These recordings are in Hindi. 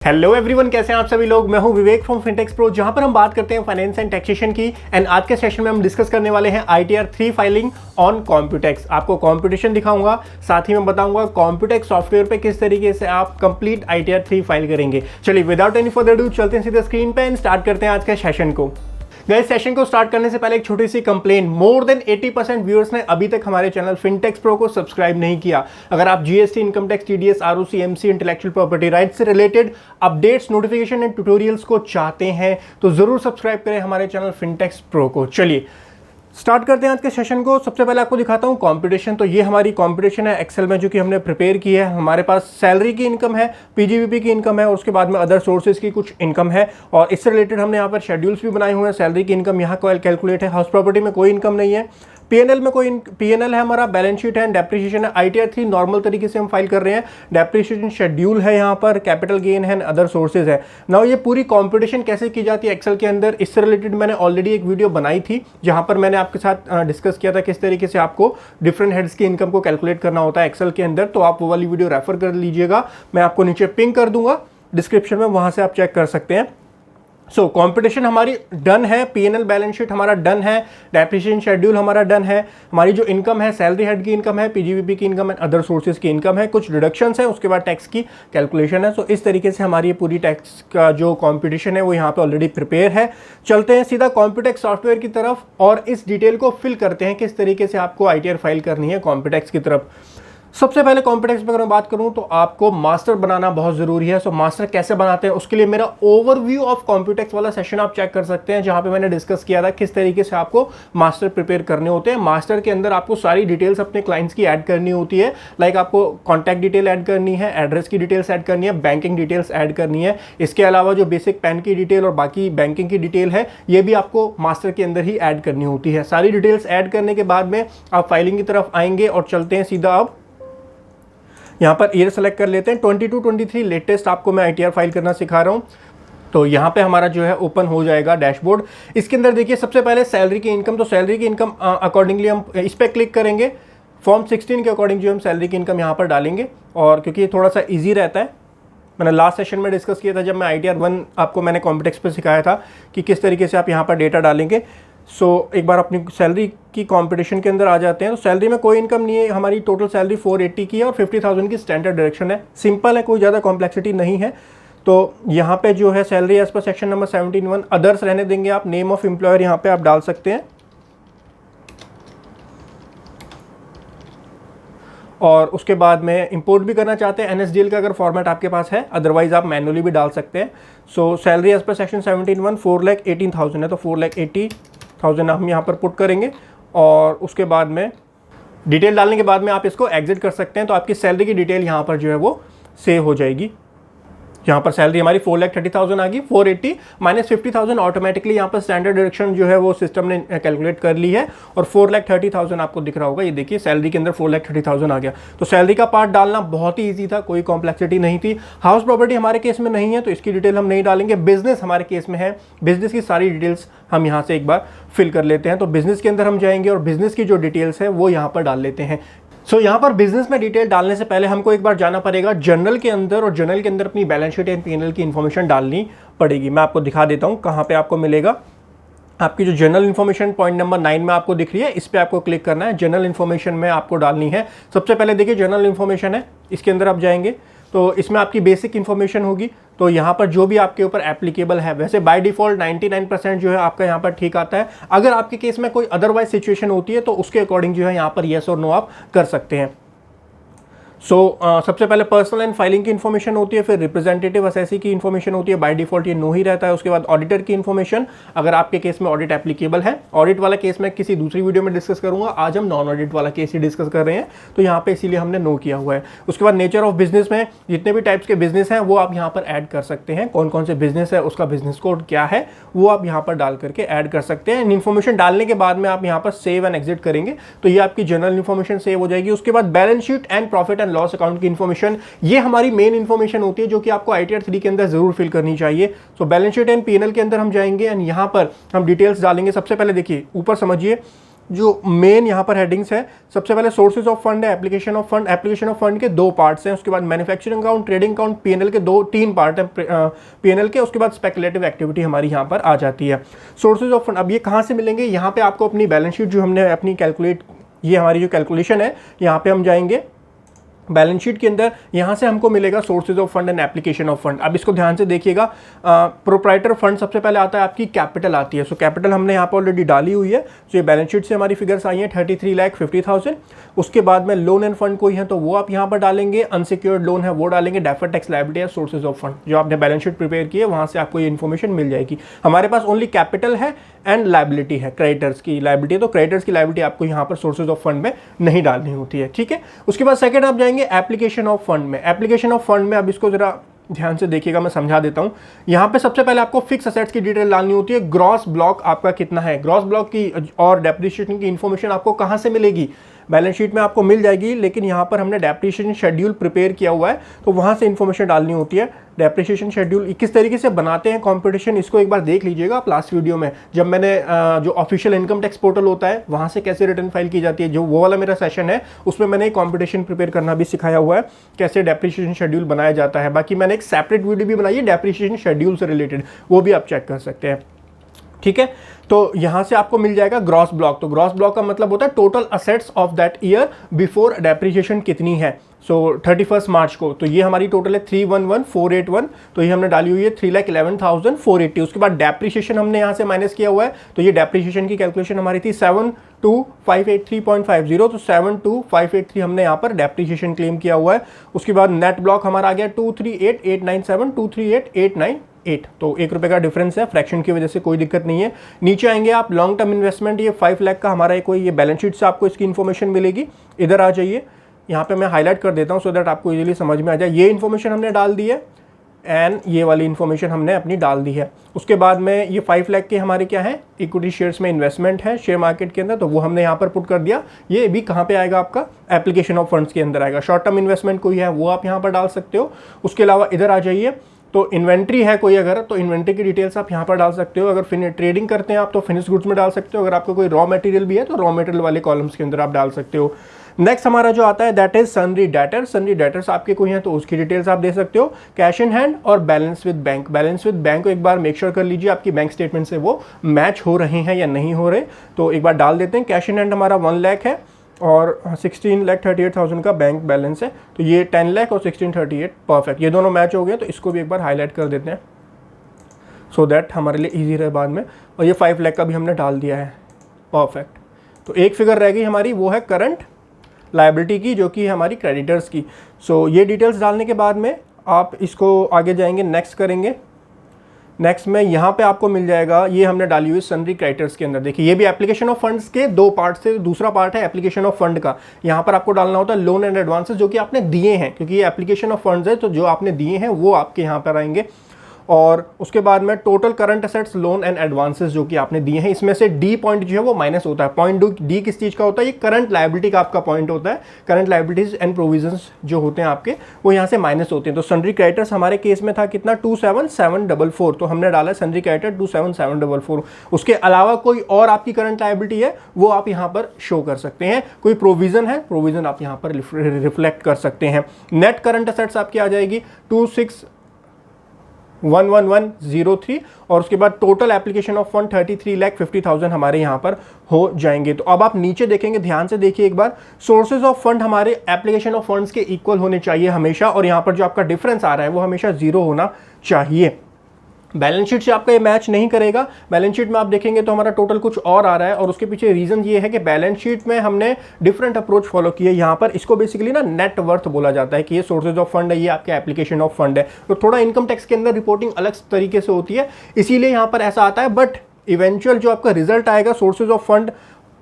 हेलो एवरीवन, कैसे हैं आप सभी लोग। मैं हूं विवेक फ्रॉम फिनटेक्स प्रो, जहां पर हम बात करते हैं फाइनेंस एंड टैक्सेशन की। एंड आज के सेशन में हम डिस्कस करने वाले हैं ITR 3 फाइलिंग ऑन कॉम्प्यूटेक्स। आपको कॉम्पिटिशन दिखाऊंगा, साथ ही मैं बताऊंगा कॉम्प्यूटेक्स सॉफ्टवेयर पे किस तरीके से आप कंप्लीट ITR 3 फाइल करेंगे। चलिए विदाउट एनी फर्दर डू चलते हैं सीधे स्क्रीन पे एंड स्टार्ट करते हैं आज के सेशन को। गाइस, सेशन को स्टार्ट करने से पहले एक छोटी सी कंप्लेन। मोर देन 80% व्यूअर्स ने अभी तक हमारे चैनल फिनटेक्स प्रो को सब्सक्राइब नहीं किया। अगर आप GST, income tax, TDS, ROC, MC, intellectual property rights से related updates, notification and tutorials को चाहते हैं तो जरूर सब्सक्राइब करें हमारे चैनल फिनटेक्स प्रो को। चलिए स्टार्ट करते हैं आज के सेशन को। सबसे पहले आपको दिखाता हूं कंपटीशन। तो ये हमारी कंपटीशन है एक्सेल में जो कि हमने प्रिपेयर की है। हमारे पास सैलरी की इनकम है, PGBP की इनकम है और उसके बाद में अदर सोर्सेज की कुछ इनकम है। और इससे रिलेटेड हमने यहाँ पर शेड्यूल्स भी बनाए हुए हैं। सैलरी की इनकम यहाँ कैलकुलेट है। हाउस प्रॉपर्टी में कोई इनकम नहीं है। PNL में कोई PNL है, हमारा बैलेंस शीट है, डेप्रिसिएशन है। ITR 3 नॉर्मल तरीके से हम फाइल कर रहे हैं। डेप्रिसिएशन शेड्यूल है, यहाँ पर कैपिटल गेन है, अदर सोर्सेज है। नाउ ये पूरी कंपटीशन कैसे की जाती है एक्सेल के अंदर, इससे रिलेटेड मैंने ऑलरेडी एक वीडियो बनाई थी जहाँ पर मैंने आपके साथ डिस्कस किया था किस तरीके से आपको डिफरेंट हेड्स की इनकम को कैलकुलेट करना होता है एक्सेल के अंदर। तो आप वो वाली वीडियो रेफर कर लीजिएगा, मैं आपको नीचे पिंग कर दूंगा डिस्क्रिप्शन में, वहाँ से आप चेक कर सकते हैं। सो कंपटीशन हमारी डन है, PNL बैलेंस शीट हमारा डन है, डेप्रिसिएशन शेड्यूल हमारा डन है। हमारी जो इनकम है, सैलरी हेड की इनकम है, PGBP की इनकम है, अदर सोर्सेज की इनकम है, कुछ डिडक्शंस है, उसके बाद टैक्स की कैलकुलेशन है। सो इस तरीके से हमारी ये पूरी टैक्स का जो कंपटीशन है वो यहाँ पे ऑलरेडी प्रिपेयर है। चलते हैं सीधा कॉम्प्यूटेक्स सॉफ्टवेयर की तरफ और इस डिटेल को फिल करते हैं किस तरीके से आपको ITR फाइल करनी है कॉम्प्यूटेक्स की तरफ। सबसे पहले कॉम्प्यूटेक्स में अगर मैं बात करूं तो आपको मास्टर बनाना बहुत जरूरी है। सो मास्टर कैसे बनाते हैं उसके लिए मेरा ओवरव्यू ऑफ कॉम्प्यूटेक्स वाला सेशन आप चेक कर सकते हैं, जहां पे मैंने डिस्कस किया था किस तरीके से आपको मास्टर प्रिपेयर करने होते हैं। मास्टर के अंदर आपको सारी डिटेल्स अपने क्लाइंट्स की ऐड करनी होती है। लाइक आपको कॉन्टैक्ट डिटेल ऐड करनी है, एड्रेस की डिटेल्स ऐड करनी है, बैंकिंग डिटेल्स ऐड करनी है। इसके अलावा जो बेसिक पैन की डिटेल और बाकी बैंकिंग की डिटेल है ये भी आपको मास्टर के अंदर ही ऐड करनी होती है। सारी डिटेल्स ऐड करने के बाद में आप फाइलिंग की तरफ आएंगे और चलते हैं सीधा। अब यहाँ पर ईयर सेलेक्ट कर लेते हैं, 22-23 लेटेस्ट आपको मैं ITR फाइल करना सिखा रहा हूँ। तो यहाँ पे हमारा जो है ओपन हो जाएगा डैशबोर्ड। इसके अंदर देखिए सबसे पहले सैलरी की इनकम। तो सैलरी की इनकम अकॉर्डिंगली हम इस पर क्लिक करेंगे। फॉर्म 16 के अकॉर्डिंग जो हम सैलरी की इनकम यहाँ पर डालेंगे, और क्योंकि ये थोड़ा सा ईजी रहता है, मैंने लास्ट सेशन में डिस्कस किया था जब मैं ITR 1 आपको मैंने कॉम्प्यूटेक्स पे सिखाया था कि किस तरीके से आप यहाँ पर डेटा डालेंगे। सो एक बार अपनी सैलरी की कंपटीशन के अंदर आ जाते हैं। तो सैलरी में कोई इनकम नहीं है, हमारी टोटल सैलरी 480 की है और 50,000 की स्टैंडर्ड डायरेक्शन है। सिंपल है, कोई ज़्यादा कॉम्प्लेक्सिटी नहीं है। तो यहाँ पे जो है salary as per section number 17(1) others रहने देंगे आप। नेम ऑफ एम्प्लॉयर यहाँ पे आप डाल सकते हैं और उसके बाद में इंपोर्ट भी करना चाहते हैं NSDL का अगर फॉर्मेट आपके पास है, अदरवाइज आप मैनुअली भी डाल सकते हैं। So salary as per section 17(1) 4,18,000 है, तो 4,80,000 हम यहाँ पर पुट करेंगे और उसके बाद में डिटेल डालने के बाद में आप इसको एग्जिट कर सकते हैं। तो आपकी सैलरी की डिटेल यहाँ पर जो है वो सेव हो जाएगी। यहाँ पर सैलरी हमारी 4,30,000 आ गई। 480 माइनस 50,000 ऑटोमेटिकली यहाँ पर स्टैंडर्ड डिडक्शन जो है वो सिस्टम ने कैलकुलेट कर ली है और 4,30,000 आपको दिख रहा होगा। ये देखिए सैलरी के अंदर 4,30,000 आ गया। तो सैलरी का पार्ट डालना बहुत ही ईजी था, कोई कॉम्प्लेक्सिटी नहीं थी। हाउस प्रॉपर्टी हमारे केस में नहीं है तो इसकी डिटेल हम नहीं डालेंगे। बिजनेस हमारे केस में है, बिजनेस की सारी डिटेल्स हम यहाँ से एक बार फिल कर लेते हैं। तो बिजनेस के अंदर हम जाएंगे और बिजनेस की जो डिटेल्स है वो यहाँ पर डाल लेते हैं। सो यहाँ पर बिजनेस में डिटेल डालने से पहले हमको एक बार जाना पड़ेगा जनरल के अंदर, और जनरल के अंदर अपनी बैलेंस शीट एंड PNL की इन्फॉर्मेशन डालनी पड़ेगी। मैं आपको दिखा देता हूँ कहाँ पे आपको मिलेगा। आपकी जो जनरल इन्फॉर्मेशन पॉइंट नंबर 9 में आपको दिख रही है, इस पर आपको क्लिक करना है। जनरल इन्फॉर्मेशन में आपको डालनी है। सबसे पहले देखिए जनरल इन्फॉर्मेशन है, इसके अंदर आप जाएंगे तो इसमें आपकी बेसिक इन्फॉर्मेशन होगी। तो यहाँ पर जो भी आपके ऊपर एप्लीकेबल है, वैसे बाय डिफॉल्ट 99% जो है आपका यहाँ पर ठीक आता है। अगर आपके केस में कोई अदरवाइज सिचुएशन होती है तो उसके अकॉर्डिंग जो है यहाँ पर येस और नो आप कर सकते हैं। सबसे पहले पर्सनल एंड फाइलिंग की इन्फॉर्मेशन होती है, फिर रिप्रेजेंटेटिव असेसी की इन्फॉर्मेशन होती है। बाय डिफॉल्ट ये नो ही रहता है। उसके बाद ऑडिटर की इन्फॉर्मेशन, अगर आपके केस में ऑडिट एप्लीकेबल है। ऑडिट वाला केस मैं किसी दूसरी वीडियो में डिस्कस करूंगा, आज हम नॉन ऑडिट वाला केस ही डिस्कस कर रहे हैं, तो यहाँ पे इसीलिए हमने नो किया हुआ है। उसके बाद नेचर ऑफ बिजनेस में जितने भी टाइप्स के बिजनेस हैं वो आप यहाँ पर ऐड कर सकते हैं। कौन कौन से बिजनेस है, उसका बिजनेस कोड क्या है, वो आप यहाँ पर डाल करके ऐड कर सकते हैं। इन्फॉर्मेशन डालने के बाद में आप यहाँ पर सेव एंड एग्जिट करेंगे तो ये आपकी जनरल इन्फॉर्मेशन सेव हो जाएगी। उसके बाद balance sheet and profit and loss account की ये हमारी मेन इंफॉर्मेशन होती है जो कि आपको ITR 3 के अंदर जरूर फिल करनी चाहिए। So balance sheet and PNL के अंदर हम जाएंगे एंड यहां पर हम डिटेल्स डालेंगे। सबसे पहले देखिए ऊपर समझिए जो मेन यहाँ पर हेडिंग्स है, सबसे पहले सोर्सेज ऑफ फंड है, application of fund. Application of fund के 2 पार्ट्स हैं, उसके बाद manufacturing account, trading account, PNL के 3 पार्ट हैं पीएनएल के। उसके बाद स्पेकुलेटिव एक्टिविटी हमारी यहाँ पर आ जाती है। सोर्सेज ऑफ फंड अब ये कहाँ से मिलेंगे, यहाँ पे आपको अपनी बैलेंस शीट जो हमने अपनी कैलकुलेट, ये हमारी जो कैलकुलेशन है, यहाँ पे हम जाएंगे बैलेंस शीट के अंदर, यहाँ से हमको मिलेगा sources of fund and application of fund. अब इसको ध्यान से देखिएगा, प्रोप्राइटर फंड सबसे पहले आता है, आपकी कैपिटल आती है। सो कैपिटल हमने यहाँ पर ऑलरेडी डाली हुई है। सो ये बैलेंस शीट से हमारी फिगर्स आई हैं 33,50,000। उसके बाद में लोन एंड फंड कोई है तो वो आप यहाँ पर डालेंगे, अनसिक्योर्ड लोन है वो डालेंगे, डेफर्ड टैक्स लायबिलिटी है, सोर्सेज ऑफ फंड जो आपने बैलेंस शीट प्रिपेयर की है वहाँ से आपको ये इन्फॉर्मेशन मिल जाएगी। हमारे पास ओनली कैपिटल है एंड लायबिलिटी है, क्रेडिटर्स की लायबिलिटी है, तो क्रेडिटर्स की लायबिलिटी आपको यहाँ पर सोर्सेज ऑफ फंड में नहीं डालनी होती है, ठीक है। उसके बाद सेकंड आप जाएंगे एप्लीकेशन ऑफ फंड में। एप्लीकेशन ऑफ फंड में अब इसको जरा ध्यान से देखिएगा, मैं समझा देता हूं। यहां पे सबसे पहले आपको फिक्स असेट्स की डिटेल डालनी होती है, ग्रॉस ब्लॉक आपका कितना है, ग्रॉस ब्लॉक की और डेप्रिसिएशन की इंफॉर्मेशन आपको कहां से मिलेगी, बैलेंस शीट में आपको मिल जाएगी, लेकिन यहाँ पर हमने डेप्रिसिएशन शेड्यूल प्रिपेयर किया हुआ है तो वहाँ से इन्फॉर्मेशन डालनी होती है। डेप्रिसिएशन शेड्यूल किस तरीके से बनाते हैं कंपटीशन, इसको एक बार देख लीजिएगा आप लास्ट वीडियो में, जब मैंने जो ऑफिशियल इनकम टैक्स पोर्टल होता है वहाँ से कैसे रिटर्न फाइल की जाती है, जो वो वाला मेरा सेशन है उसमें मैंने एक कंपटीशन प्रिपेयर करना भी सिखाया हुआ है, कैसे डेप्रिसिएशन शेड्यूल बनाया जाता है। बाकी मैंने एक सेपरेट वीडियो भी बनाई है डेप्रिसिएशन शेड्यूल से रिलेटेड, वो भी आप चेक कर सकते हैं, ठीक है। तो यहां से आपको मिल जाएगा ग्रॉस ब्लॉक। तो ग्रॉस ब्लॉक का मतलब होता है total assets of that year before depreciation कितनी है। सो 31 मार्च को तो ये हमारी टोटल है 311,481, तो ये हमने डाली हुई है 3,11,480। उसके बाद डेप्रिसिएशन हमने यहाँ से माइनस किया हुआ है, तो ये डेप्रिसिएशन की कैलकुलेशन हमारी थी 72,583.50, तो 72,583 हमने यहाँ पर डेप्रिसिएशन क्लेम किया हुआ है। उसके बाद नेट ब्लॉक हमारा आ गया 238,897, 238,898, तो 1 रुपये का डिफरेंस है, फ्रैक्शन की वजह से कोई दिक्कत नहीं है। नीचे आएंगे आप लॉन्ग टर्म इन्वेस्टमेंट, ये 5 लाख का हमारा कोई ये बैलेंस शीट से आपको इसकी इन्फॉर्मेशन मिलेगी। इधर आ जाइए, यहाँ पे मैं हाईलाइट कर देता हूँ सो दैट आपको इजीली समझ में आ जाए। ये इन्फॉर्मेशन हमने डाल दी है एंड ये वाली इन्फॉर्मेशन हमने अपनी डाल दी है। उसके बाद में ये 5 लाख के हमारे क्या है, इक्विटी शेयर्स में इन्वेस्टमेंट है शेयर मार्केट के अंदर, तो वो हमने यहाँ पर पुट कर दिया। ये भी कहाँ पे आएगा, आपका एप्लीकेशन ऑफ फंड्स के अंदर आएगा। शॉर्ट टर्म इन्वेस्टमेंट कोई है वो आप यहाँ पर डाल सकते हो। उसके अलावा इधर आ जाइए, तो इन्वेंट्री है कोई अगर, तो इन्वेंट्री की डिटेल्स आप यहाँ पर डाल सकते हो। अगर ट्रेडिंग करते हैं आप तो फिनिश गुड्स में डाल सकते हो। अगर आपको कोई रॉ मटेरियल भी है तो रॉ मटेरियल वाले कॉलम्स के अंदर आप डाल सकते हो। नेक्स्ट हमारा जो आता है दैट इज सनरी डेटर्स। सनरी डेटर्स आपके कोई हैं तो उसकी डिटेल्स आप दे सकते हो। कैश इन हैंड और balance with bank. Balance with bank को एक बार मेक श्योर कर लीजिए आपकी बैंक स्टेटमेंट से वो मैच हो रहे हैं या नहीं हो रहे, तो एक बार डाल देते हैं। कैश इन हैंड हमारा 1 लाख है और 16,38,000 का बैंक बैलेंस है, तो ये 10 लाख और 1638 परफेक्ट, ये दोनों मैच हो गए। तो इसको भी एक बार हाईलाइट कर देते हैं सो दैट हमारे लिए इजी रहे बाद में। और ये 5 लाख का भी हमने डाल दिया है, परफेक्ट। तो एक फिगर रह गई हमारी, वो है करंट लायबिलिटी की, जो कि हमारी क्रेडिटर्स की। सो ये डिटेल्स डालने के बाद में आप इसको आगे जाएंगे, नेक्स्ट करेंगे। नेक्स्ट में यहाँ पे आपको मिल जाएगा, ये हमने डाली हुई सनरी क्रेडिटर्स के अंदर। देखिए ये भी एप्लीकेशन ऑफ फंड्स के 2 पार्ट से दूसरा पार्ट है एप्लीकेशन ऑफ फंड का। यहाँ पर आपको डालना होता है लोन एंड एडवांसेस जो कि आपने दिए हैं, क्योंकि ये एप्लीकेशन ऑफ फंड्स है तो जो आपने दिए हैं वो आपके यहाँ पर आएंगे। और उसके बाद में total current assets loan and advances जो कि आपने दिए हैं, इसमें से डी पॉइंट जो है वो माइनस होता है। पॉइंट डी किस चीज़ का होता है, ये करंट लायबिलिटी का आपका पॉइंट होता है। करंट लायबिलिटीज एंड प्रोविजंस जो होते हैं आपके वो यहाँ से माइनस होते हैं। तो सनरी क्रेडिटर्स हमारे केस में था कितना 27,744, तो हमने डाला सनरी क्रेडिटर 27,744। उसके अलावा कोई और आपकी करंट लायबिलिटी है वो आप यहाँ पर शो कर सकते हैं। कोई प्रोविजन है, प्रोविजन आप यहाँ पर रिफ्लेक्ट कर सकते हैं। नेट करंट असेट्स आपकी आ जाएगी 26,111,03 और उसके बाद टोटल एप्लीकेशन ऑफ फंड 33,50,000 हमारे यहाँ पर हो जाएंगे। तो अब आप नीचे देखेंगे, ध्यान से देखिए एक बार, सोर्सेज ऑफ फंड हमारे एप्लीकेशन ऑफ फंड्स के इक्वल होने चाहिए हमेशा, और यहाँ पर जो आपका डिफरेंस आ रहा है वो हमेशा 0 होना चाहिए। बैलेंस शीट से आपका ये मैच नहीं करेगा। बैलेंस शीट में आप देखेंगे तो हमारा टोटल कुछ और आ रहा है, और उसके पीछे रीजन ये है कि बैलेंस शीट में हमने डिफरेंट अप्रोच फॉलो की है। यहाँ पर इसको बेसिकली ना नेट वर्थ बोला जाता है कि ये सोर्सेज ऑफ फंड है, ये आपके एप्लीकेशन ऑफ फंड है। तो थोड़ा इनकम टैक्स के अंदर रिपोर्टिंग अलग तरीके से होती है, इसीलिए यहाँ पर ऐसा आता है। बट इवेंचुअल जो आपका रिजल्ट आएगा, सोर्सेज ऑफ फंड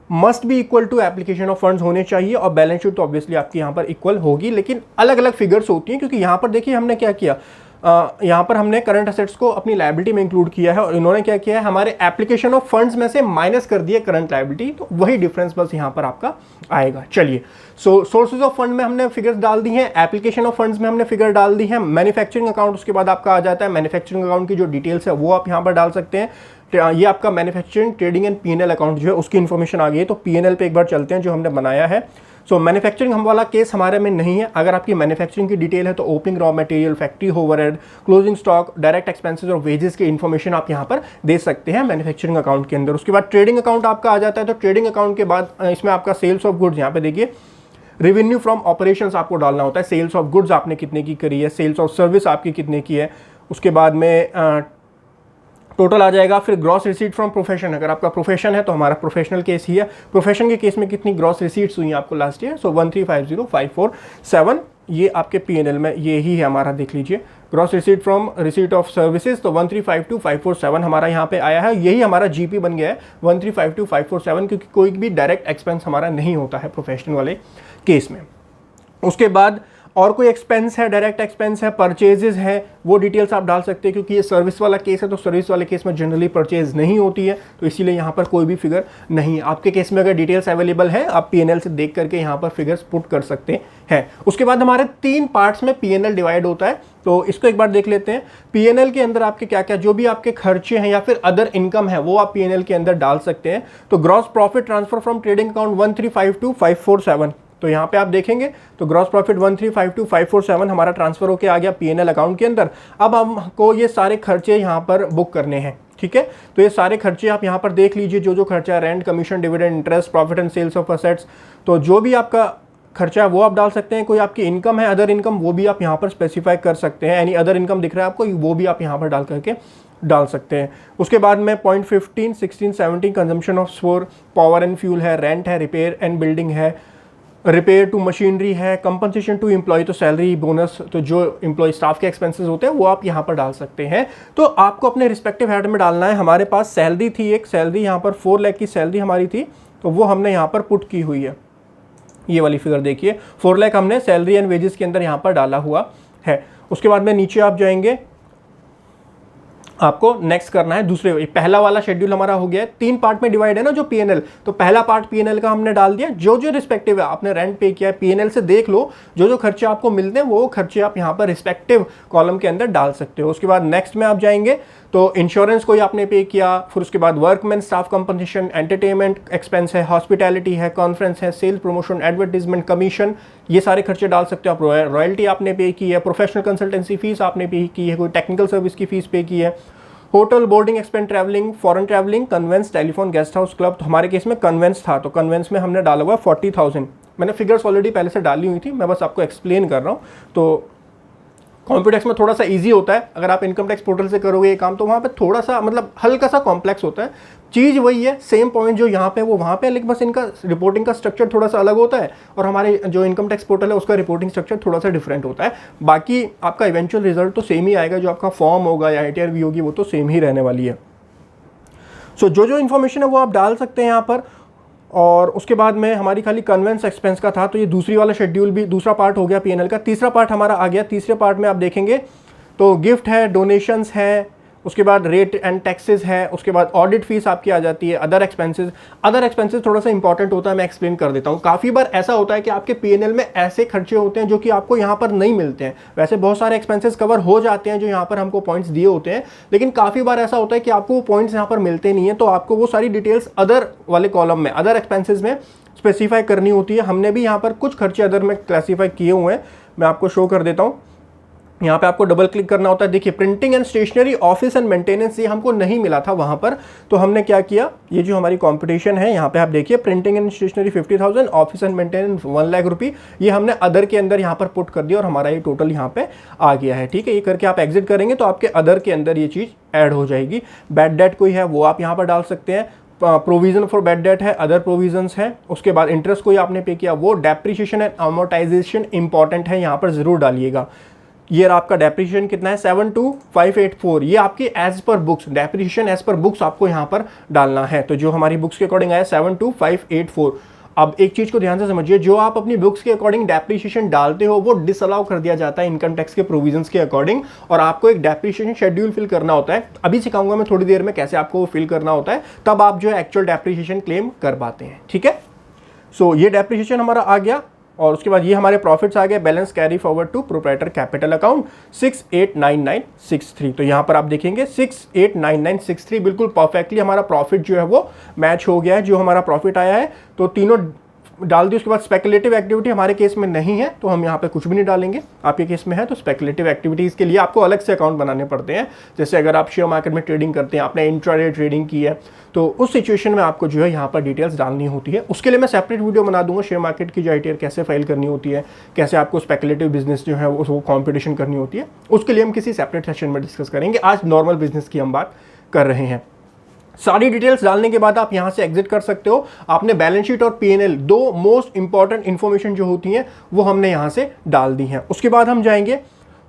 मस्ट भी equal to application of funds होने चाहिए, और बैलेंस शीट तो ऑब्वियसली आपकी यहाँ पर इक्वल होगी, लेकिन अलग अलग फिगर्स होती हैं। क्योंकि यहाँ पर देखिए हमने क्या किया, यहाँ पर हमने करंट असेट्स को अपनी लायबिलिटी में इंक्लूड किया है और इन्होंने क्या किया है, हमारे एप्लीकेशन ऑफ फंड्स में से माइनस कर दिया करंट लायबिलिटी, तो वही डिफरेंस बस यहाँ पर आपका आएगा। चलिए, सोर्सेज ऑफ फंड में हमने फिगर्स डाल दी हैं, एप्लीकेशन ऑफ फंड्स में हमने फिगर डाल दी है, मैन्युफैक्चरिंग अकाउंट उसके बाद आपका आ जाता है। मैन्युफैक्चरिंग अकाउंट की जो डिटेल्स है वो आप यहाँ पर डाल सकते हैं। ये आपका manufacturing, trading and PNL account जो है उसकी इन्फॉर्मेशन आ गई है। तो पीएनएल पे एक बार चलते हैं जो हमने बनाया है। सो मैन्युफैक्चरिंग हम वाला केस हमारे में नहीं है। अगर आपकी मैन्युफैक्चरिंग की डिटेल है तो opening raw material, factory overhead, closing stock, direct expenses और वेजेस की इन्फॉर्मेशन आप यहाँ पर दे सकते हैं मैन्युफैक्चरिंग अकाउंट के अंदर। उसके बाद ट्रेडिंग अकाउंट आपका आ जाता है। तो ट्रेडिंग अकाउंट के बाद इसमें आपका सेल्स ऑफ गुड्स, यहाँ पे देखिए रेवेन्यू फ्रॉम ऑपरेशंस आपको डालना होता है। सेल्स ऑफ गुड्स आपने कितने की करी है, सेल्स ऑफ सर्विस आपकी कितने की है, उसके बाद में टोटल आ जाएगा। फिर ग्रॉस रिसीट फ्रॉम प्रोफेशन, अगर आपका प्रोफेशन है तो हमारा प्रोफेशनल केस ही है। प्रोफेशन के केस में कितनी ग्रॉस रिसीट्स हुई आपको लास्ट ईयर, सो 1350547 ये आपके पीएनएल में ये ही है हमारा, देख लीजिए gross receipt from receipt of services, तो 1352547 हमारा यहाँ पे आया है। यही हमारा जीपी बन गया है 1352547, क्योंकि कोई भी डायरेक्ट एक्सपेंस हमारा नहीं होता है प्रोफेशनल वाले केस में। उसके बाद और कोई एक्सपेंस है, डायरेक्ट एक्सपेंस है, परचेजेस है, वो डिटेल्स आप डाल सकते हैं, क्योंकि ये सर्विस वाला केस है तो सर्विस वाले केस में जनरली परचेज नहीं होती है, तो इसीलिए यहाँ पर कोई भी फिगर नहीं है। आपके केस में अगर डिटेल्स अवेलेबल है आप पीएनएल से देख करके यहाँ पर फिगर्स पुट कर सकते हैं। उसके बाद हमारे 3 पार्ट्स में पीएनएल डिवाइड होता है, तो इसको एक बार देख लेते हैं। पीएनएल के अंदर आपके क्या क्या जो भी आपके खर्चे हैं या फिर अदर इनकम है वो आप पीएनएल के अंदर डाल सकते हैं। तो gross profit transfer from trading account 1352547, तो यहाँ पे आप देखेंगे तो ग्रॉस प्रॉफिट 1352547 हमारा ट्रांसफर होकर आ गया पीएनएल अकाउंट के अंदर। अब हमको ये सारे खर्चे यहाँ पर बुक करने हैं, ठीक है। तो ये सारे खर्चे आप यहाँ पर देख लीजिए, जो जो खर्चा है, rent, commission, dividend, interest, profit and sales of assets, तो जो भी आपका खर्चा है वो आप डाल सकते हैं। कोई आपकी इनकम है, अदर इनकम, वो भी आप यहाँ पर स्पेसिफाई कर सकते हैं। यानी अदर इनकम दिख रहा है आपको, वो भी आप यहाँ पर डाल करके डाल सकते हैं। उसके बाद में point 15, 16, 17 consumption of store, power and fuel है, रेंट है, रिपेयर एंड बिल्डिंग है, रिपेयर टू मशीनरी है, कंपनसेशन टू एम्प्लॉय, तो सैलरी, बोनस, तो जो एम्प्लॉय स्टाफ के एक्सपेंसेस होते हैं वो आप यहाँ पर डाल सकते हैं। तो आपको अपने रिस्पेक्टिव हेड में डालना है। हमारे पास सैलरी थी, एक सैलरी यहाँ पर 4 लाख की सैलरी हमारी थी, तो वो हमने यहाँ पर पुट की हुई है। ये वाली फिगर देखिए, 4 लाख हमने सैलरी एंड वेजेस के अंदर यहाँ पर डाला हुआ है। उसके बाद में नीचे आप जाएंगे, आपको नेक्स्ट करना है दूसरे, पहला वाला शेड्यूल हमारा हो गया है, 3 पार्ट में डिवाइड है ना जो पीएनएल, तो पहला पार्ट पीएनएल का हमने डाल दिया। जो जो रिस्पेक्टिव है, आपने रेंट पे किया है, पीएनएल से देख लो जो जो खर्चे आपको मिलते हैं वो खर्चे आप यहाँ पर रिस्पेक्टिव कॉलम के अंदर डाल सकते हो। उसके बाद नेक्स्ट में आप जाएंगे तो इंश्योरेंस कोई आपने पे किया, फिर उसके बाद workman staff compensation, entertainment expense है, हॉस्पिटैलिटी है, कॉन्फ्रेंस है, सेल्स प्रमोशन, एडवर्टीजमेंट, कमीशन, ये सारे खर्चे डाल सकते हो आप। रॉयल्टी आपने पे की है, प्रोफेशनल कंसल्टेंसी फीस आपने पे की है, कोई टेक्निकल सर्विस की फीस पे की है, hotel, boarding expense, travelling, foreign travelling, conveyance, telephone, guest house, club. तो हमारे केस में कन्वेंस था, तो कन्वेंस में हमने डाला हुआ 40,000। मैंने फिगर्स ऑलरेडी पहले से डाली हुई थी, मैं बस आपको एक्सप्लेन कर रहा हूँ। तो कॉम्प्यूटेक्स में थोड़ा सा इजी होता है, अगर आप इनकम टैक्स पोर्टल से करोगे ये काम तो वहाँ पे थोड़ा सा मतलब हल्का सा कॉम्प्लेक्स होता है। चीज़ वही है, सेम पॉइंट जो यहाँ पे वो वहाँ पे, लेकिन बस इनका रिपोर्टिंग का स्ट्रक्चर थोड़ा सा अलग होता है और हमारे जो इनकम टैक्स पोर्टल है उसका रिपोर्टिंग स्ट्रक्चर थोड़ा सा डिफरेंट होता है। बाकी आपका इवेंचुअल रिजल्ट तो सेम ही आएगा, जो आपका फॉर्म होगा या ITR भी होगी वो तो सेम ही रहने वाली है। सो जो जो इन्फॉर्मेशन है वो आप डाल सकते हैं यहाँ पर। और उसके बाद में हमारी खाली कन्वेंस एक्सपेंस का था, तो ये दूसरी वाला शेड्यूल भी दूसरा पार्ट हो गया पीएनएल का। तीसरा पार्ट हमारा आ गया। तीसरे पार्ट में आप देखेंगे तो गिफ्ट है, डोनेशंस है, उसके बाद रेट एंड टैक्सेस है, उसके बाद ऑडिट फीस आपकी आ जाती है, अदर एक्सपेंसेस थोड़ा सा इंपॉर्टेंट होता है, मैं एक्सप्लेन कर देता हूँ। काफ़ी बार ऐसा होता है कि आपके पीएनएल में ऐसे खर्चे होते हैं जो कि आपको यहाँ पर नहीं मिलते हैं। वैसे बहुत सारे एक्सपेंसेस कवर हो जाते हैं जो यहाँ पर हमको पॉइंट्स दिए होते हैं, लेकिन काफ़ी बार ऐसा होता है कि आपको वो पॉइंट्स यहाँ पर मिलते नहीं है, तो आपको वो सारी डिटेल्स अदर वाले कॉलम में, अदर एक्सपेंसेस में स्पेसिफाई करनी होती है। हमने भी यहाँ पर कुछ खर्चे अदर में क्लासीफाई किए हुए हैं, मैं आपको शो कर देता हूँ। यहाँ पे आपको डबल क्लिक करना होता है। देखिए printing and stationery, office and maintenance, ये हमको नहीं मिला था वहाँ पर, तो हमने क्या किया, ये जो हमारी कंपटीशन है यहाँ पे आप देखिए, printing and stationery 50,000, office and maintenance 1 lakh रुपये, ये हमने अदर के अंदर यहाँ पर पुट कर दिया और हमारा ये टोटल यहाँ पे आ गया है। ठीक है, ये करके आप एग्जिट करेंगे तो आपके अदर के अंदर ये चीज़ ऐड हो जाएगी। बैड डेट कोई है वो आप यहाँ पर डाल सकते हैं, प्रोविजन फॉर बैड डेट है, अदर प्रोविजंस है। उसके बाद इंटरेस्ट कोई आपने पे किया वो, डेप्रिसिएशन एंड अमोर्टाइजेशन इंपॉर्टेंट है, यहाँ पर जरूर डालिएगा। ये आपका डेप्रिसिएशन कितना है 72,584, ये आपकी as per books, depreciation as per books आपको यहाँ पर डालना है। तो जो हमारी बुक्स के अकॉर्डिंग आया 72,584। अब एक चीज़ को ध्यान से समझिए, जो आप अपनी बुक्स के अकॉर्डिंग डेप्रिसिएशन डालते हो वो डिसअलाउ कर दिया जाता है इनकम टैक्स के प्रोविजंस के अकॉर्डिंग, और आपको एक डेप्रिसिएशन शेड्यूल फिल करना होता है। अभी सिखाऊंगा मैं थोड़ी देर में कैसे आपको फिल करना होता है, तब आप जो है एक्चुअल डेप्रिसिएशन क्लेम कर पाते हैं। ठीक है, सो ये डेप्रिसिएशन हमारा आ गया, और उसके बाद ये हमारे प्रॉफिट्स आ गए। Balance carry forward to proprietor capital account 689963। तो यहाँ पर आप देखेंगे 689963 बिल्कुल परफेक्टली हमारा प्रॉफिट जो है वो मैच हो गया है, जो हमारा प्रॉफिट आया है। तो तीनों डाल दी। उसके बाद स्पेकुलेटिव एक्टिविटी हमारे केस में नहीं है, तो हम यहाँ पे कुछ भी नहीं डालेंगे। आपके केस में है तो स्पेकुलेटिव एक्टिविटीज़ के लिए आपको अलग से अकाउंट बनाने पड़ते हैं। जैसे अगर आप शेयर मार्केट में ट्रेडिंग करते हैं, आपने इंट्राडे ट्रेडिंग की है, तो उस सिचुएशन में आपको जो है यहाँ पर डिटेल्स डालनी होती है। उसके लिए मैं सेपरेट वीडियो बना दूंगा, शेयर मार्केट की जो ITR कैसे फाइल करनी होती है, कैसे आपको स्पेकुलेटिव बिजनेस जो है वो कॉम्पिटिशन करनी होती है, उसके लिए हम किसी सेपरेट सेशन में डिस्कस करेंगे। आज नॉर्मल बिजनेस की हम बात कर रहे हैं। सारी डिटेल्स डालने के बाद आप यहां से एग्जिट कर सकते हो। आपने बैलेंस शीट और P&L, दो मोस्ट इंपॉर्टेंट इंफॉर्मेशन जो होती हैं वो हमने यहां से डाल दी हैं। उसके बाद हम जाएंगे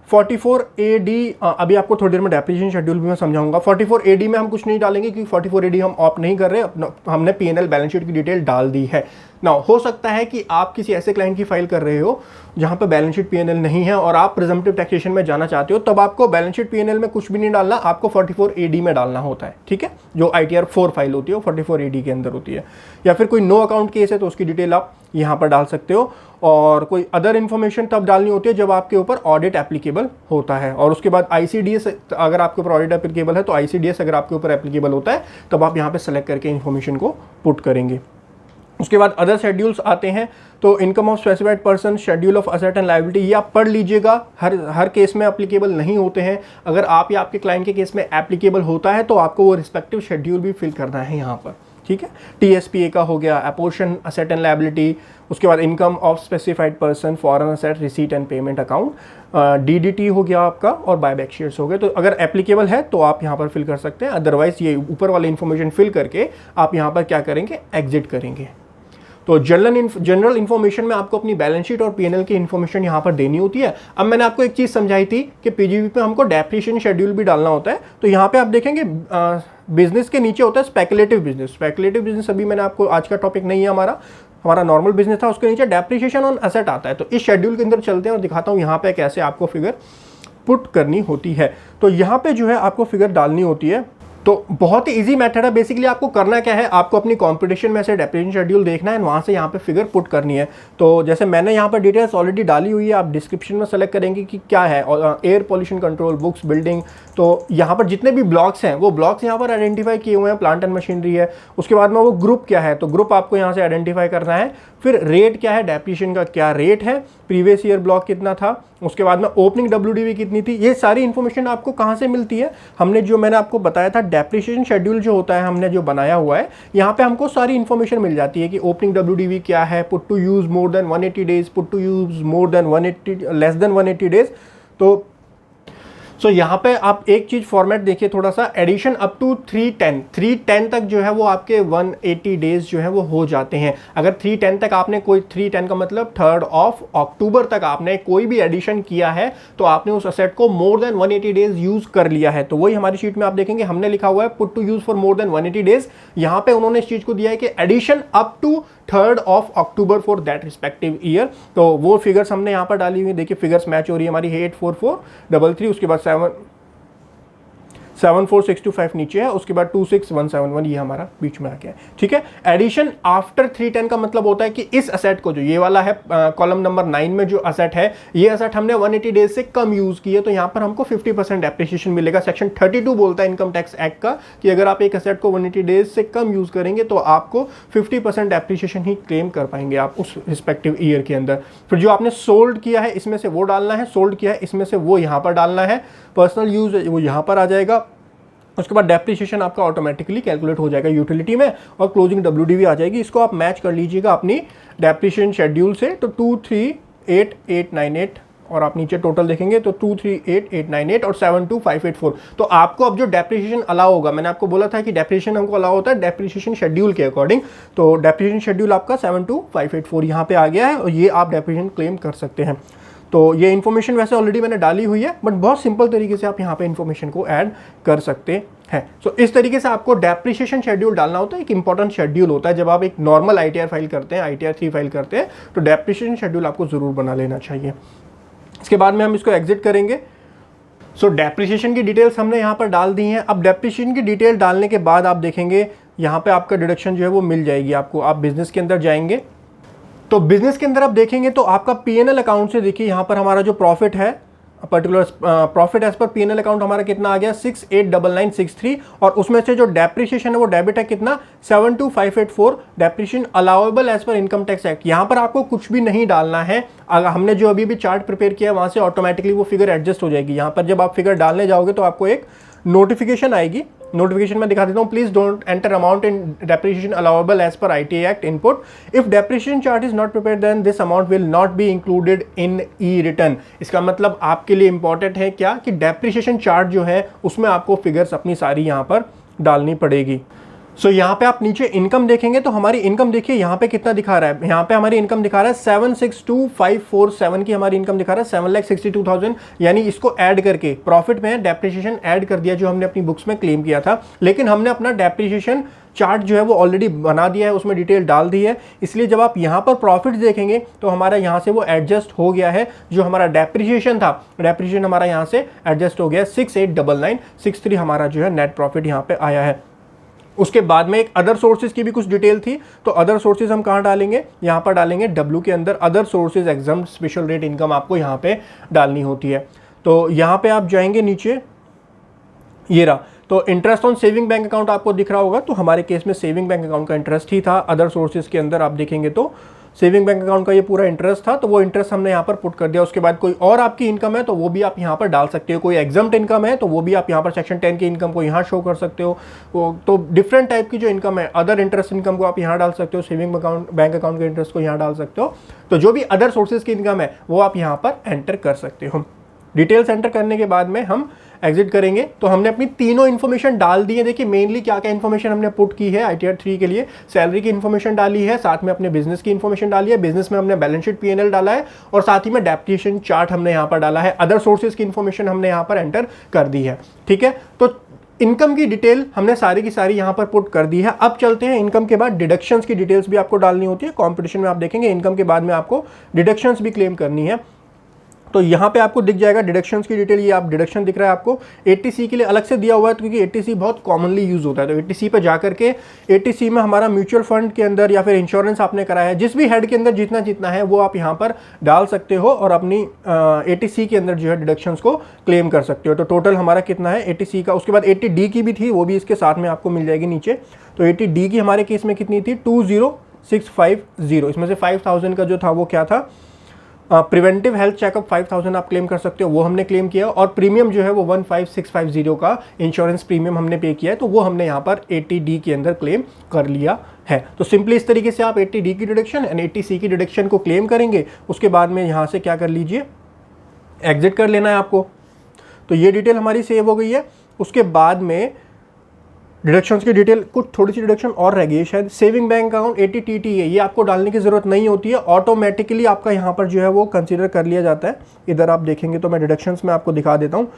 44AD। अभी आपको थोड़ी देर में डेप्रिसिएशन शेड्यूल भी मैं समझाऊंगा। 44AD में हम कुछ नहीं डालेंगे क्योंकि 44AD हम ऑप्ट नहीं कर रहे, हमने P&L बैलेंस शीट की डिटेल डाल दी है। ना हो सकता है कि आप किसी ऐसे क्लाइंट की फाइल कर रहे हो जहां पर बैलेंस शीट P&L नहीं है और आप प्रिजम्पटिव टैक्सेशन में जाना चाहते हो, तब आपको बैलेंस शीट P&L में कुछ भी नहीं डालना, आपको 44AD में डालना होता है। ठीक है, जो ITR 4 फाइल होती है वो 44AD के अंदर होती है। या फिर कोई नो अकाउंट केस है तो उसकी डिटेल आप यहाँ पर डाल सकते हो, और कोई अदर इन्फॉर्मेशन तब डालनी होती है जब आपके ऊपर ऑडिट एप्लीकेबल होता है। और उसके बाद ICDS अगर आपके ऊपर ऑडिट एप्लीकेबल है तो ICDS अगर आपके ऊपर एप्लीकेबल होता है तब आप यहाँ पे सेलेक्ट करके इन्फॉर्मेशन को पुट करेंगे। उसके बाद अदर शेड्यूल्स आते हैं, तो income of specified person, schedule of asset and liability, ये आप पढ़ लीजिएगा। हर केस में एप्लीकेबल नहीं होते हैं। अगर आप या आपके क्लाइंट के केस में एप्लीकेबल होता है तो आपको वो रिस्पेक्टिव शेड्यूल भी फिल करना है यहाँ पर। ठीक है, TSPA का हो गया, अपोर्शन असेट एंड लायबिलिटी। उसके बाद income of specified person, foreign asset, receipt and payment account, DDT हो गया आपका, और बायबैक शेयर्स हो गए। तो अगर एप्लीकेबल है तो आप यहाँ पर फिल कर सकते हैं, अदरवाइज ये ऊपर वाले इन्फॉर्मेशन फिल करके आप यहाँ पर क्या करेंगे, एग्जिट करेंगे। तो जनरल इन्फॉर्मेशन में आपको अपनी बैलेंस शीट और P&L की इन्फॉर्मेशन यहाँ पर देनी होती है। अब मैंने आपको एक चीज़ समझाई थी कि PGB पे हमको डेप्रिसिएशन शेड्यूल भी डालना होता है। तो यहाँ पे आप देखेंगे बिजनेस के नीचे होता है स्पेकुलेटिव बिजनेस। स्पेकुलेटिव बिजनेस अभी मैंने आपको, आज का टॉपिक नहीं है हमारा नॉर्मल बिजनेस था, उसके नीचे डेप्रिसिएशन ऑन एसेट आता है। तो इस शेड्यूल के अंदर चलते हैं और दिखाता हूँ यहाँ पे कैसे आपको फिगर पुट करनी होती है। तो यहाँ पे जो है आपको फिगर डालनी होती है। तो बहुत ही इजी मेथड है। बेसिकली आपको करना क्या है, आपको अपनी कंपटीशन में से डेप्रिसिएशन शेड्यूल देखना है, वहाँ से यहाँ पे फिगर पुट करनी है। तो जैसे मैंने यहाँ पर डिटेल्स ऑलरेडी डाली हुई है, आप डिस्क्रिप्शन में सेलेक्ट करेंगे कि क्या है, और air pollution control, books, building. तो यहाँ पर जितने भी ब्लॉक्स हैं वो ब्लॉक्स यहाँ पर आइडेंटिफाई किए हुए हैं। प्लांट एंड मशीनरी है। उसके बाद में वो ग्रुप क्या है, तो ग्रुप आपको यहाँ से आइडेंटिफाई करना है। फिर रेट क्या है, डेप्रिसिएशन का क्या रेट है, प्रीवियस ईयर ब्लॉक कितना था, उसके बाद में ओपनिंग WDV कितनी थी। ये सारी इन्फॉर्मेशन आपको कहाँ से मिलती है, मैंने आपको बताया था डेप्रिसिएशन शेड्यूल जो होता है हमने जो बनाया हुआ है, यहाँ पे हमको सारी इन्फॉर्मेशन मिल जाती है कि ओपनिंग WDV क्या है, put to use more than 180 days, put to use more than 180, less than 180 days. तो यहाँ पे आप एक चीज़ फॉर्मेट देखिए थोड़ा सा, एडिशन अप टू 310 तक जो है वो आपके 180 डेज जो है वो हो जाते हैं। अगर 310 तक आपने कोई 310 का मतलब 3 अक्टूबर तक आपने कोई भी एडिशन किया है तो आपने उस असेट को मोर देन 180 डेज यूज कर लिया है। तो वही हमारी शीट में आप देखेंगे हमने लिखा हुआ है put to use for more than 180 days. यहाँ पे उन्होंने इस चीज़ को दिया है कि addition up to 3 October for that respective year. तो वो फिगर्स हमने यहाँ पर डाली हुई, देखिए फिगर्स मैच हो रही है हमारी 84433, उसके बाद 74625 नीचे है, उसके बाद 26171 ये हमारा बीच में आ गया है। ठीक है, एडिशन आफ्टर 310 का मतलब होता है कि इस असेट को, जो ये वाला है कॉलम नंबर 9 में जो असेट है, ये असेट हमने 180 डेज से कम यूज किए तो यहाँ पर हमको 50% डेप्रिसिएशन मिलेगा। सेक्शन 32 बोलता है इनकम टैक्स एक्ट का कि अगर आप एक असेट को 180 डेज से कम यूज करेंगे तो आपको 50% डेप्रिसिएशन ही क्लेम कर पाएंगे आप उस रिस्पेक्टिव ईयर के अंदर। फिर जो आपने सोल्ड किया है इसमें से वो डालना है, सोल्ड किया है इसमें से वो यहाँ पर डालना है, पर्सनल यूज वो यहाँ पर आ जाएगा। उसके बाद डेप्रिसिएशन आपका ऑटोमेटिकली कैलकुलेट हो जाएगा यूटिलिटी में, और क्लोजिंग WDV आ जाएगी। इसको आप मैच कर लीजिएगा अपनी डेप्रिसिएशन शेड्यूल से। तो 238898 और आप नीचे टोटल देखेंगे तो 238898 और 72584। तो आपको अब जो डेप्रिसिएशन अलाउ होगा, मैंने आपको बोला था कि डेप्रिसिएशन हमको अलाउ होता है डेप्रिसिएशन शेड्यूल के अकॉर्डिंग, तो डेप्रिसिएशन शेड्यूल आपका 72584 यहाँ पे आ गया है और ये आप डेप्रिसिएशन क्लेम कर सकते हैं। तो ये इन्फॉर्मेशन वैसे ऑलरेडी मैंने डाली हुई है, बट बहुत सिंपल तरीके से आप यहाँ पे इन्फॉर्मेशन को ऐड कर सकते है। सो इस तरीके से आपको डेप्रिसिएशन शेड्यूल डालना होता है, एक इंपॉर्टेंट शेड्यूल होता है। जब आप एक नॉर्मल ITR फाइल करते हैं, ITR 3 फाइल करते हैं, तो डेप्रिसिएशन शेड्यूल आपको ज़रूर बना लेना चाहिए। इसके बाद में हम इसको एग्जिट करेंगे। सो डेप्रिसिएशन की डिटेल्स हमने यहाँ पर डाल दी हैं। अब डेप्रिसिएशन की डिटेल डालने के बाद आप देखेंगे यहाँ पे आपका डिडक्शन जो है वो मिल जाएगी आपको। आप बिजनेस के अंदर जाएंगे तो बिजनेस के अंदर आप देखेंगे तो आपका P&L अकाउंट से देखिए यहाँ पर हमारा जो प्रॉफिट है, particular profit as per P&L account हमारा कितना आ गया 689963, और उसमें से जो डेप्रिसिएशन है वो डेबिट है कितना 72584, depreciation allowable as per income tax act. यहाँ पर आपको कुछ भी नहीं डालना है। अगर हमने जो अभी भी चार्ट प्रिपेयर किया है वहाँ से ऑटोमेटिकली वो फिगर एडजस्ट हो जाएगी। यहाँ पर जब आप फिगर डालने जाओगे तो आपको एक नोटिफिकेशन आएगी। नोटिफिकेशन में दिखा देता हूँ, please don't enter amount in depreciation allowable as per ITA act input. If depreciation chart is not prepared then this amount will not be included in e return. इसका मतलब आपके लिए इंपॉर्टेंट है क्या कि डेप्रिसिएशन चार्ट जो है उसमें आपको फिगर्स अपनी सारी यहाँ पर डालनी पड़ेगी। सो यहाँ पे आप नीचे इनकम देखेंगे तो हमारी इनकम देखिए यहाँ पे कितना दिखा रहा है। यहाँ पे हमारी इनकम दिखा रहा है 762,547 की हमारी इनकम दिखा रहा है 7,62,000, यानी इसको ऐड करके प्रॉफिट में डेप्रिसिएशन ऐड कर दिया जो हमने अपनी बुक्स में क्लेम किया था। लेकिन हमने अपना डेप्रिसिएशन चार्ट जो है वो ऑलरेडी बना दिया है, उसमें डिटेल डाल दी है, इसलिए जब आप यहाँ पर प्रॉफिट देखेंगे तो हमारा यहाँ से वो एडजस्ट हो गया है। जो हमारा डेप्रिसिएशन था, डेप्रिसिएशन हमारा यहाँ से एडजस्ट हो गया 689963 हमारा जो है नेट प्रॉफिट यहाँ पे आया है। उसके बाद में एक अदर सोर्सेज की भी कुछ डिटेल थी, तो अदर सोर्सेज हम कहाँ डालेंगे, यहाँ पर डालेंगे W के अंदर other sources exempt special rate income आपको यहाँ पे डालनी होती है। तो यहाँ पे आप जाएंगे नीचे, ये रहा, तो interest on saving bank account आपको दिख रहा होगा, तो हमारे केस में सेविंग बैंक अकाउंट का इंटरेस्ट ही था। अदर सोर्सेज के अंदर आप देखेंगे तो सेविंग बैंक अकाउंट का ये पूरा इंटरेस्ट था, तो वो इंटरेस्ट हमने यहाँ पर पुट कर दिया। उसके बाद कोई और आपकी इनकम है तो वो भी आप यहाँ पर डाल सकते हो। कोई एग्जम्प्ट इनकम है तो वो भी आप यहाँ पर सेक्शन 10 की इनकम को यहाँ शो कर सकते हो। तो डिफरेंट टाइप की जो इनकम है, अदर इंटरेस्ट इनकम को आप यहाँ डाल सकते हो, सेविंग अकाउंट बैंक अकाउंट के इंटरेस्ट को यहाँ डाल सकते हो। तो जो भी अदर सोर्सेज की इनकम है वो आप यहाँ पर एंटर कर सकते हो। डिटेल्स एंटर करने के बाद में हम एग्जिट करेंगे। तो हमने अपनी तीनों इन्फॉर्मेशन डाल दी है। देखिए मेनली क्या क्या इन्फॉर्मेशन हमने पुट की है ITR 3 के लिए, सैलरी की इन्फॉर्मेशन डाली है, साथ में अपने बिजनेस की इन्फॉर्मेशन डाली है, बिजनेस में हमने बैलेंस शीट P&L डाला है, और साथ ही में डेप्रिसिएशन चार्ट हमने यहाँ पर डाला है। अदर सोर्सेज की इन्फॉर्मेशन हमने यहाँ पर एंटर कर दी है। ठीक है, तो इनकम की डिटेल हमने सारी की सारी यहाँ पर पुट कर दी है। अब चलते हैं, इनकम के बाद डिडक्शंस की डिटेल्स भी आपको डालनी होती है। कॉम्पिटिशन में आप देखेंगे इनकम के बाद में आपको डिडक्शंस भी क्लेम करनी है। तो यहाँ पे आपको दिख जाएगा डिडक्शंस की डिटेल। ये आप डिडक्शन दिख रहा है आपको, 80C के लिए अलग से दिया हुआ है क्योंकि 80C बहुत कॉमनली यूज होता है। तो 80C पे जाकर के 80C में हमारा म्यूचुअल फंड के अंदर या फिर इंश्योरेंस आपने कराया है, जिस भी हेड के अंदर जितना जितना है वो आप यहाँ पर डाल सकते हो और अपनी 80C के अंदर जो है डिडक्शंस को क्लेम कर सकते हो। तो टोटल हमारा कितना है 80C का। उसके बाद 80D की भी थी, वो भी इसके साथ में आपको मिल जाएगी नीचे। तो 80D की हमारे केस में कितनी थी 20650। इसमें से 5000 का जो था वो क्या था, प्रिवेंटिव हेल्थ चेकअप 5000 आप क्लेम कर सकते हो, वो हमने क्लेम किया। और प्रीमियम जो है वो 15650 का इंश्योरेंस प्रीमियम हमने पे किया है, तो वो हमने यहाँ पर 80D के अंदर क्लेम कर लिया है। तो सिंपली इस तरीके से आप 80D की डिडक्शन एंड 80C की डिडक्शन को क्लेम करेंगे। उसके बाद में यहाँ से क्या कर लीजिए, एग्जिट कर लेना है आपको। तो ये डिटेल हमारी सेव हो गई है। उसके बाद में डिडक्शंस की डिटेल, कुछ थोड़ी सी डिडक्शन और रह गई है शायद। सेविंग बैंक अकाउंट 80TT है, ये आपको डालने की ज़रूरत नहीं होती है, ऑटोमेटिकली आपका यहाँ पर जो है वो कंसीडर कर लिया जाता है। इधर आप देखेंगे तो मैं डिडक्शंस में आपको दिखा देता हूँ।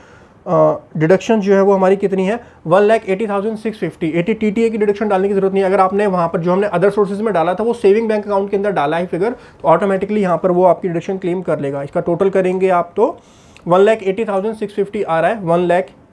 डिडक्शन जो है वो हमारी कितनी है 1,80,650। 80TTA की डिडक्शन डालने की जरूरत नहीं है। अगर आपने वहाँ पर जो हमने अदर सोर्सेज में डाला था वो सेविंग बैंक अकाउंट के अंदर डाला है फिगर, तो ऑटोमेटिकली यहाँ पर वो आपकी डिडक्शन क्लेम कर लेगा। इसका टोटल करेंगे आप तो 1,80,650 आ रहा है,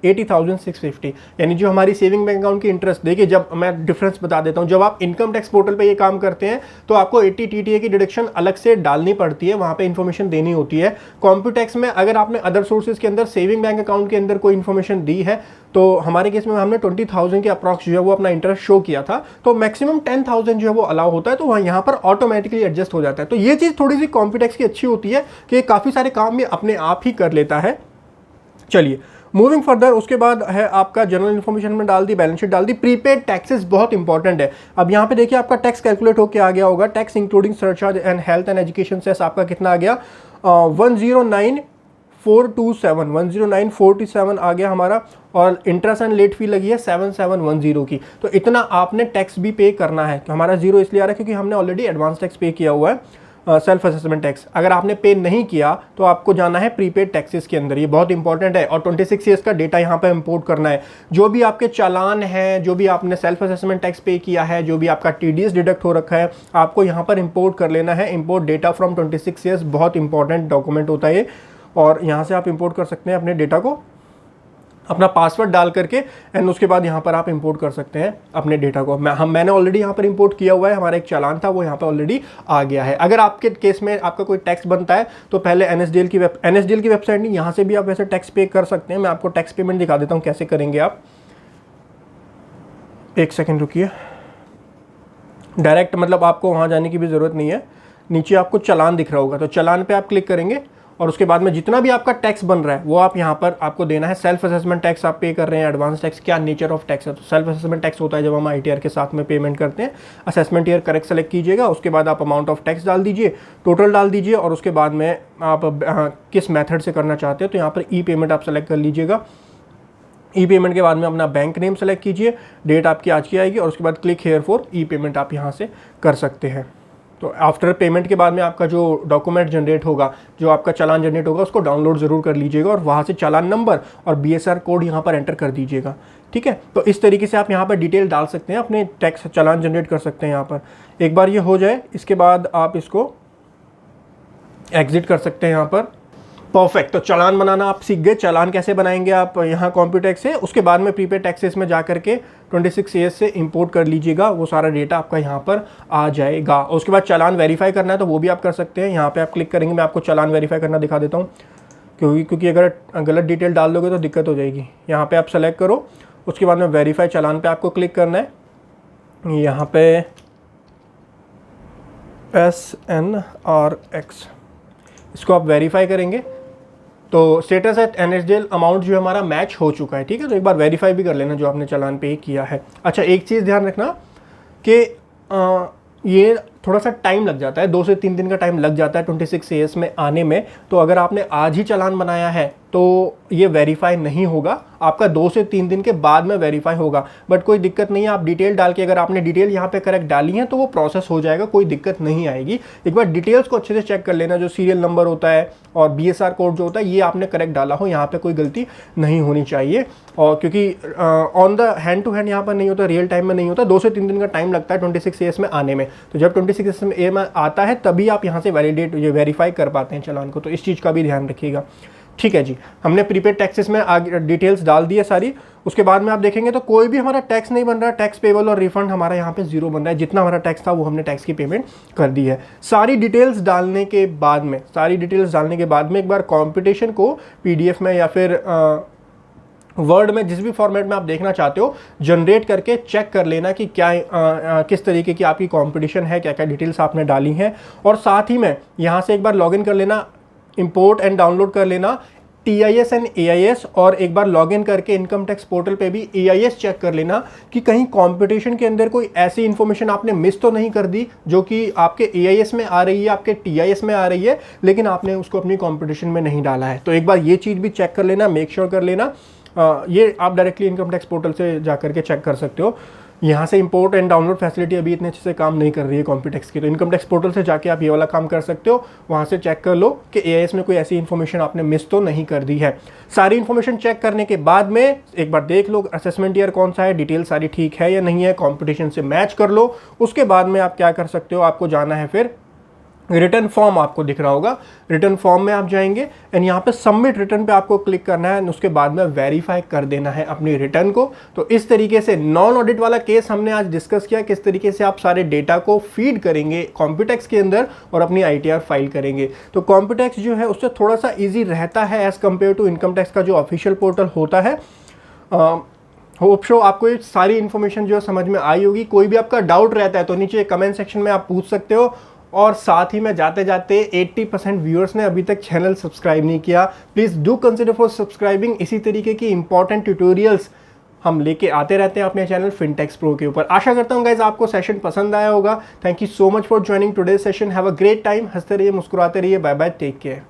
1,80,650। यानी जो हमारी सेविंग बैंक अकाउंट की इंटरेस्ट, देखिए जब मैं डिफरेंस बता देता हूँ, जब आप इनकम टैक्स पोर्टल पे ये काम करते हैं तो आपको 80TTA की डिडक्शन अलग से डालनी पड़ती है, वहाँ पे इन्फॉर्मेशन देनी होती है। कॉम्प्यूटेक्स में अगर आपने अदर सोर्सेज के अंदर सेविंग बैंक अकाउंट के अंदर कोई इन्फॉर्मेशन दी है, तो हमारे केस में हमने 20,000 के अप्रॉक्स जो है वो अपना इंटरेस्ट शो किया था, तो मैक्सिमम 10,000 जो है वो अलाउ होता है, तो वहाँ यहाँ पर ऑटोमेटिकली एडजस्ट हो जाता है। तो ये चीज़ थोड़ी सी कॉम्प्यूटेक्स की अच्छी होती है कि काफ़ी सारे काम ये अपने आप ही कर लेता है। चलिए मूविंग फर्दर, उसके बाद है आपका जनरल इन्फॉर्मेशन में डाल दी, बैलेंस शीट डाल दी। प्रीपेड टैक्सेस बहुत इंपॉर्टेंट है। अब यहाँ पे देखिए आपका टैक्स कैलकुलेट होकर आ गया होगा, tax including surcharge and health and education cess आपका कितना आ गया 109,427 आ गया हमारा, और इंटरेस्ट एंड लेट फी लगी है 7710 की। तो इतना आपने टैक्स भी पे करना है। हमारा जीरो इसलिए आ रहा है क्योंकि हमने ऑलरेडी एडवांस टैक्स पे किया हुआ है। Self assessment tax. अगर आपने पे नहीं किया तो आपको जाना है प्रीपेड टैक्सेस के अंदर, ये बहुत इंपॉर्टेंट है। और 26 ईयर्स का डेटा यहाँ पे इंपोर्ट करना है। जो भी आपके चालान है, जो भी आपने सेल्फ असेसमेंट टैक्स पे किया है, जो भी आपका TDS डिडक्ट हो रखा है, आपको यहाँ पर इंपोर्ट कर लेना है। इंपोर्ट डेटा फ्रॉम 26 ईयर्स, बहुत इंपॉर्टेंट डॉक्यूमेंट होता है ये। और यहाँ से आप इंपोर्ट कर सकते हैं अपने डेटा को, अपना पासवर्ड डाल करके, एंड उसके बाद यहाँ पर आप इंपोर्ट कर सकते हैं अपने डेटा को। मैंने ऑलरेडी यहाँ पर इंपोर्ट किया हुआ है, हमारा एक चालान था वो यहाँ पर ऑलरेडी आ गया है। अगर आपके केस में आपका कोई टैक्स बनता है तो पहले NSDL की वेबसाइट नहीं, यहाँ से भी आप वैसे टैक्स पे कर सकते हैं। मैं आपको टैक्स पेमेंट दिखा देता हूँ कैसे करेंगे आप। एक सेकेंड रुकिए। डायरेक्ट मतलब आपको वहाँ जाने की भी ज़रूरत नहीं है। नीचे आपको चालान दिख रहा होगा, तो चालान पे आप क्लिक करेंगे और उसके बाद में जितना भी आपका टैक्स बन रहा है वो आप यहाँ पर आपको देना है। सेल्फ असेसमेंट टैक्स आप पे कर रहे हैं, एडवांस टैक्स, क्या नेचर ऑफ टैक्स है। तो सेल्फ असेसमेंट टैक्स होता है जब हम ITR के साथ में पेमेंट करते हैं। असेसमेंट ईयर करेक्ट सेलेक्ट कीजिएगा, उसके बाद आप अमाउंट ऑफ टैक्स डाल दीजिए, टोटल डाल दीजिए, और उसके बाद में आप किस मेथड से करना चाहते हो तो यहाँ पर E-पेमेंट आप सेलेक्ट कर लीजिएगा। E-पेमेंट के बाद में अपना बैंक नेम सेलेक्ट कीजिए, डेट आपकी आज की आएगी, और उसके बाद क्लिक हेयर फॉर E-पेमेंट आप यहाँ से कर सकते हैं। तो आफ्टर पेमेंट के बाद में आपका जो डॉक्यूमेंट जनरेट होगा, जो आपका चालान जनरेट होगा, उसको डाउनलोड ज़रूर कर लीजिएगा और वहाँ से चालान नंबर और BSR कोड यहाँ पर एंटर कर दीजिएगा। ठीक है, तो इस तरीके से आप यहाँ पर डिटेल डाल सकते हैं, अपने टैक्स चालान जनरेट कर सकते हैं यहाँ पर। एक बार ये हो जाए इसके बाद आप इसको एग्जिट कर सकते हैं यहाँ पर। परफेक्ट, तो चालान बनाना आप सीख गए। चालान कैसे बनाएंगे आप यहाँ कॉम्प्यूटेक्स से, उसके बाद में प्रीपेड टैक्सेस में जा करके 26 ईयर्स से इंपोर्ट कर लीजिएगा, वो सारा डेटा आपका यहाँ पर आ जाएगा। उसके बाद चालान वेरीफाई करना है तो वो भी आप कर सकते हैं। यहाँ पे आप क्लिक करेंगे, मैं आपको चालान वेरीफाई करना दिखा देता हूँ, क्योंकि अगर गलत डिटेल डाल दोगे तो दिक्कत हो जाएगी। यहाँ पर आप सेलेक्ट करो, उसके बाद में वेरीफाई चालान पर आपको क्लिक करना है। यहाँ पे SNRX इसको आप वेरीफाई करेंगे तो स्टेटस एट NSDL अमाउंट जो हमारा मैच हो चुका है। ठीक है, तो एक बार वेरीफाई भी कर लेना जो आपने चालान पे किया है। अच्छा, एक चीज़ ध्यान रखना कि ये थोड़ा सा टाइम लग जाता है, 2 से 3 दिन का टाइम लग जाता है 26 ईयर्स में आने में। तो अगर आपने आज ही चालान बनाया है तो ये वेरीफाई नहीं होगा, आपका 2 से 3 दिन के बाद में वेरीफाई होगा। बट कोई दिक्कत नहीं है, आप डिटेल डाल के, अगर आपने डिटेल यहाँ पे करेक्ट डाली है तो वो प्रोसेस हो जाएगा, कोई दिक्कत नहीं आएगी। एक बार डिटेल्स को अच्छे से चेक कर लेना, जो सीरियल नंबर होता है और BSR कोड जो होता है ये आपने करेक्ट डाला हो, यहाँ पे कोई गलती नहीं होनी चाहिए। और क्योंकि on the hand to hand यहाँ पर नहीं होता, रियल टाइम में नहीं होता, 2 से 3 दिन का टाइम लगता है 26 ईयर्स में आने में। तो जब 26 ईयर्स में आता है तभी आप यहाँ से वैलिडेट वेरीफाई कर पाते हैं चालान को, तो इस चीज़ का भी ध्यान रखिएगा। ठीक है जी, हमने प्रीपेड टैक्सेस में आगे डिटेल्स डाल दी है सारी। उसके बाद में आप देखेंगे तो कोई भी हमारा टैक्स नहीं बन रहा, टैक्स पेबल और रिफंड हमारा यहाँ पे 0 बन रहा है। जितना हमारा टैक्स था वो हमने टैक्स की पेमेंट कर दी है। सारी डिटेल्स डालने के बाद में एक बार कॉम्पिटिशन को PDF में या फिर वर्ड में, जिस भी फॉर्मेट में आप देखना चाहते हो, जनरेट करके चेक कर लेना कि क्या किस तरीके की आपकी कॉम्पिटिशन है, क्या क्या डिटेल्स आपने डाली हैं। और साथ ही में यहाँ से एक बार लॉगिन कर लेना, इंपोर्ट एंड डाउनलोड कर लेना TIS एंड AIS, और एक बार लॉगिन करके इनकम टैक्स पोर्टल पे भी AIS चेक कर लेना कि कहीं कंपटीशन के अंदर कोई ऐसी इन्फॉर्मेशन आपने मिस तो नहीं कर दी जो कि आपके AIS में आ रही है, आपके TIS में आ रही है, लेकिन आपने उसको अपनी कंपटीशन में नहीं डाला है। तो एक बार ये चीज़ भी चेक कर लेना, मेक श्योर कर लेना। ये आप डायरेक्टली इनकम टैक्स पोर्टल से जा करके चेक कर सकते हो। यहाँ से इंपोर्ट एंड डाउनलोड फैसिलिटी अभी इतने अच्छे से काम नहीं कर रही है कॉम्पिटेक्स की, तो इनकम टैक्स पोर्टल से जाके आप ये वाला काम कर सकते हो। वहाँ से चेक कर लो कि AIS में कोई ऐसी इन्फॉर्मेशन आपने मिस तो नहीं कर दी है। सारी इन्फॉर्मेशन चेक करने के बाद में एक बार देख लो असेसमेंट ईयर कौन सा है, डिटेल सारी ठीक है या नहीं है, कॉम्पिटिशन से मैच कर लो। उसके बाद में आप क्या कर सकते हो, आपको जाना है फिर रिटर्न फॉर्म, आपको दिख रहा होगा, रिटर्न फॉर्म में आप जाएंगे एंड यहाँ पे सबमिट रिटर्न पे आपको क्लिक करना है, उसके बाद में वेरीफाई कर देना है अपनी रिटर्न को। तो इस तरीके से नॉन ऑडिट वाला केस हमने आज डिस्कस किया, किस तरीके से आप सारे डेटा को फीड करेंगे कॉम्प्यूटेक्स के अंदर और अपनी ITR फाइल करेंगे। तो कॉम्प्यूटेक्स जो है उससे थोड़ा सा ईजी रहता है as compare to income tax का जो ऑफिशियल पोर्टल होता है। होप शो आपको ये सारी इन्फॉर्मेशन जो समझ में आई होगी। कोई भी आपका डाउट रहता है तो नीचे कमेंट सेक्शन में आप पूछ सकते हो। और साथ ही में जाते जाते 80% व्यूअर्स ने अभी तक चैनल सब्सक्राइब नहीं किया, please do consider for subscribing. इसी तरीके की इंपॉर्टेंट ट्यूटोरियल्स हम लेके आते रहते हैं अपने चैनल फिनटेक्स प्रो के ऊपर। आशा करता हूँ गाइज आपको सेशन पसंद आया होगा। Thank you so much for joining today session. Have a great time. हंसते रहिए, मुस्कुराते रहिए। Bye bye, take care.